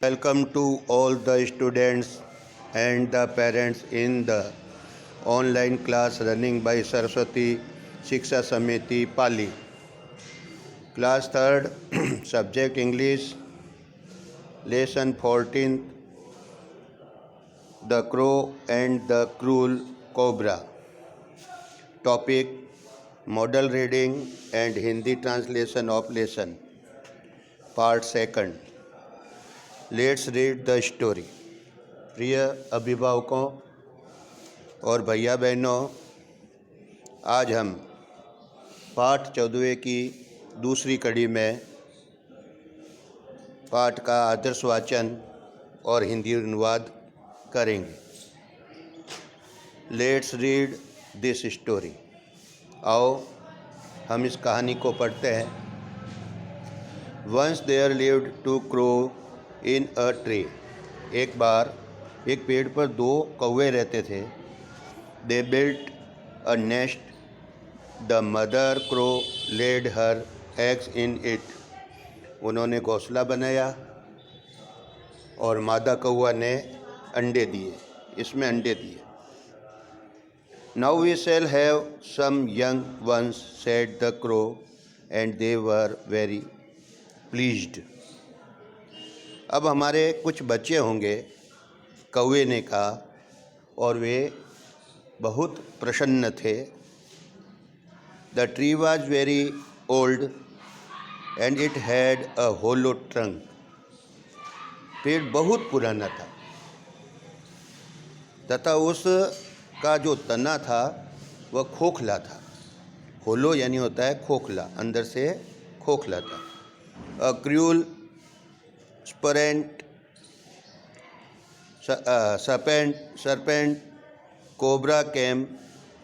Welcome to all the students and the parents in the online class running by Saraswati Shiksha Samiti Pali. Class 3rd, Subject English, Lesson 14th, The Crow and the Cruel Cobra. Topic, Model Reading and Hindi Translation of Lesson. Part 2nd. Let's read the story. प्रिय अभिभावकों और भैया बहनों, आज हम पाठ 14वें की दूसरी कड़ी में पाठ का आदर्श वाचन और हिंदी अनुवाद करेंगे। Let's read this story. आओ हम इस कहानी को पढ़ते हैं। Once there lived two crow in a tree. एक बार एक पेड़ पर 2 कौवे रहते थे। They built a nest. The mother crow laid her eggs in it. उन्होंने घोंसला बनाया और मादा कौवा ने अंडे दिए, इसमें अंडे दिए। Now we shall have some young ones, said the crow, and they were very pleased. अब हमारे कुछ बच्चे होंगे, कौवे ने कहा, और वे बहुत प्रसन्न थे। The tree was very old and it had a hollow trunk. पेड़ बहुत पुराना था तथा उसका जो तना था वह खोखला था। होलो यानी होता है खोखला, अंदर से खोखला था। अ cruel serpent cobra came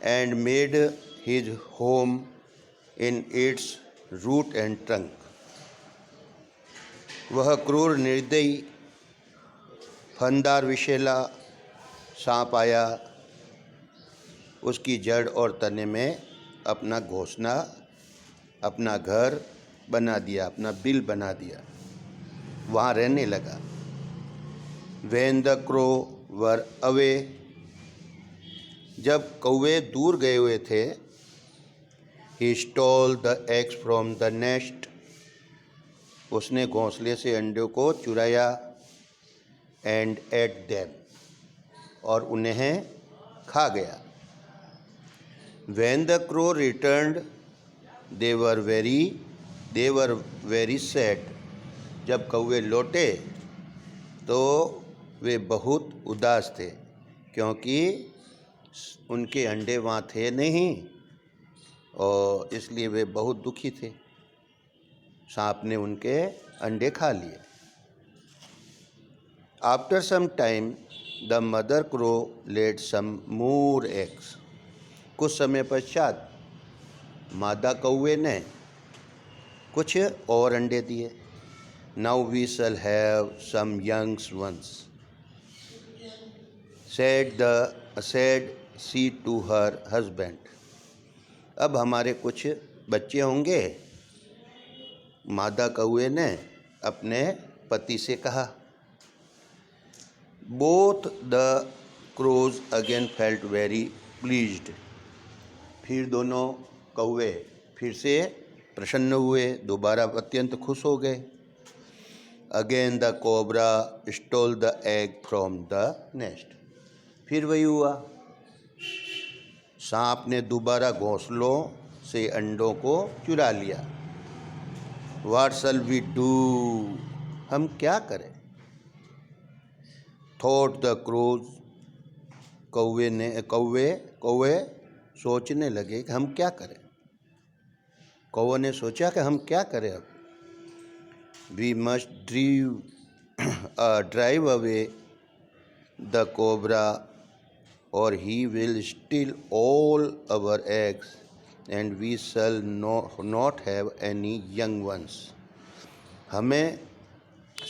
and made his home in its root and trunk. वह क्रूर निर्दयी फनदार विषैला सांप आया, उसकी जड़ और तने में अपना घोंसला, अपना घर बना दिया, अपना बिल बना दिया, वहाँ रहने लगा। When the crow were away, जब कौवे दूर गए हुए थे, he stole the eggs from the nest, उसने घोंसले से अंडों को चुराया, and ate them, और उन्हें खा गया। When the crow returned, they were very sad, जब कौवे लौटे तो वे बहुत उदास थे, क्योंकि उनके अंडे वहाँ थे नहीं और इसलिए वे बहुत दुखी थे। सांप ने उनके अंडे खा लिए। After some time the mother crow laid some more eggs. कुछ समय पश्चात मादा कौवे ने कुछ और अंडे दिए। Now we shall have some youngs ones, said she to her husband. अब हमारे कुछ बच्चे होंगे, मादा कौवे ने अपने पति से कहा। Both the crows again felt very pleased. फिर दोनों कौवे फिर से प्रसन्न हुए, दोबारा अत्यंत खुश हो गए। Again the cobra stole the egg from the nest. फिर वही हुआ, सांप ने दोबारा घोंसलों से अंडों को चुरा लिया। What shall we do? हम क्या करें? Thought the crows. कौवे सोचने लगे कि हम क्या करें। कौवे ने सोचा कि हम क्या करें अब। We must drive away the cobra, or he will steal all our eggs and we shall not have any young ones. हमें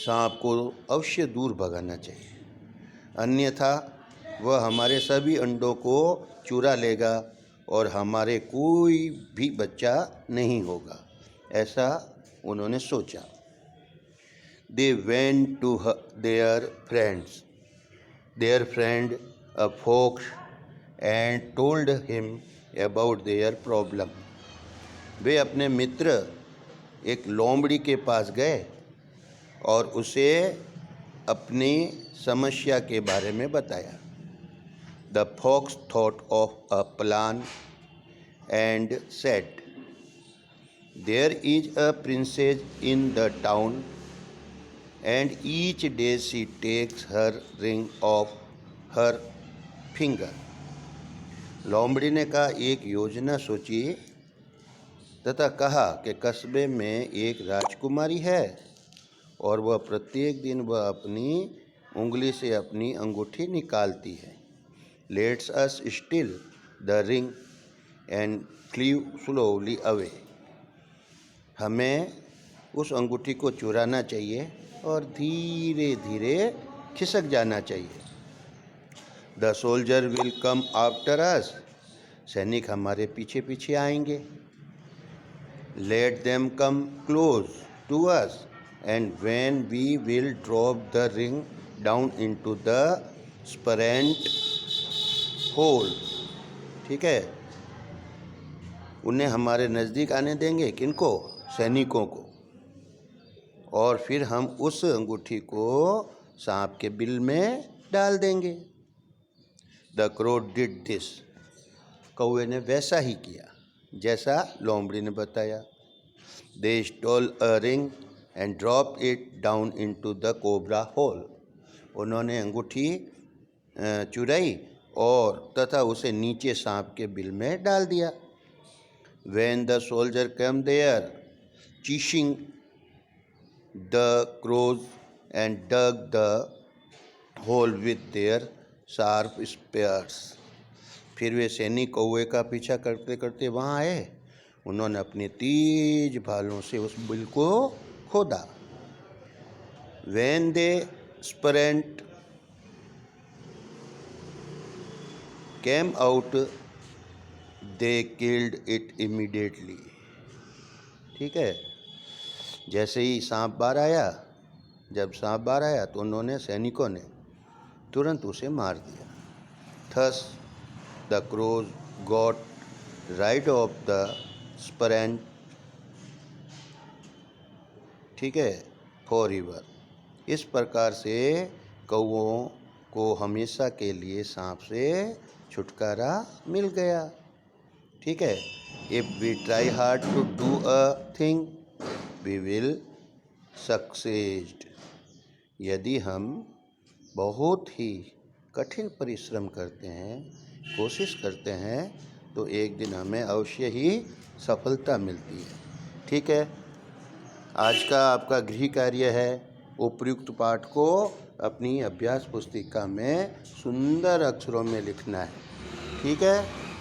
सांप को अवश्य दूर भगाना चाहिए, अन्यथा वह हमारे सभी अंडों को चुरा लेगा और हमारे कोई भी बच्चा नहीं होगा। ऐसा उन्होंने सोचा। they went to their friend a fox, and told him about their problem. वे अपने मित्र एक लोमड़ी के पास गए और उसे अपनी समस्या के बारे में बताया. The fox thought of a plan and said, "There is a princess in the town, and each day she takes her ring off her finger." लोमड़ी ने कहा, एक योजना सोची तथा कहा कि कस्बे में एक राजकुमारी है और वह प्रत्येक दिन वह अपनी उंगली से अपनी अंगूठी निकालती है. Let us steal the ring and flee slowly away. हमें उस अंगूठी को चुराना चाहिए और धीरे धीरे खिसक जाना चाहिए. The soldier will come after us. सैनिक हमारे पीछे पीछे आएंगे. Let them come close to us, and when we will drop the ring down into the sprint hole. ठीक है, उन्हें हमारे नज़दीक आने देंगे. किनको? सैनिकों को. और फिर हम उस अंगूठी को सांप के बिल में डाल देंगे. The crow did this. कौवे ने वैसा ही किया जैसा लोमड़ी ने बताया. They stole a ring and drop it down into the cobra hole. उन्होंने अंगूठी चुराई और तथा उसे नीचे सांप के बिल में डाल दिया. When the soldier came there, chasing the crows and dug the hole with their sharp spears. फिर वे सैनिक कौवे का पीछा करते करते वहाँ आए. उन्होंने अपने तेज भालों से उस बिल को खोदा. When they sprint came out, they killed it immediately. ठीक है, जैसे ही सांप बाहर आया, जब सांप बाहर आया तो उन्होंने सैनिकों ने तुरंत उसे मार दिया. Thus the crows got rid of the sprint. ठीक है, forever. इस प्रकार से कौवों को हमेशा के लिए सांप से छुटकारा मिल गया. ठीक है. If we try hard to do a thing, we will succeed. यदि हम बहुत ही कठिन परिश्रम करते हैं, कोशिश करते हैं, तो एक दिन हमें अवश्य ही सफलता मिलती है. ठीक है, आज का आपका गृह कार्य है उपयुक्त पाठ को अपनी अभ्यास पुस्तिका में सुंदर अक्षरों में लिखना है. ठीक है.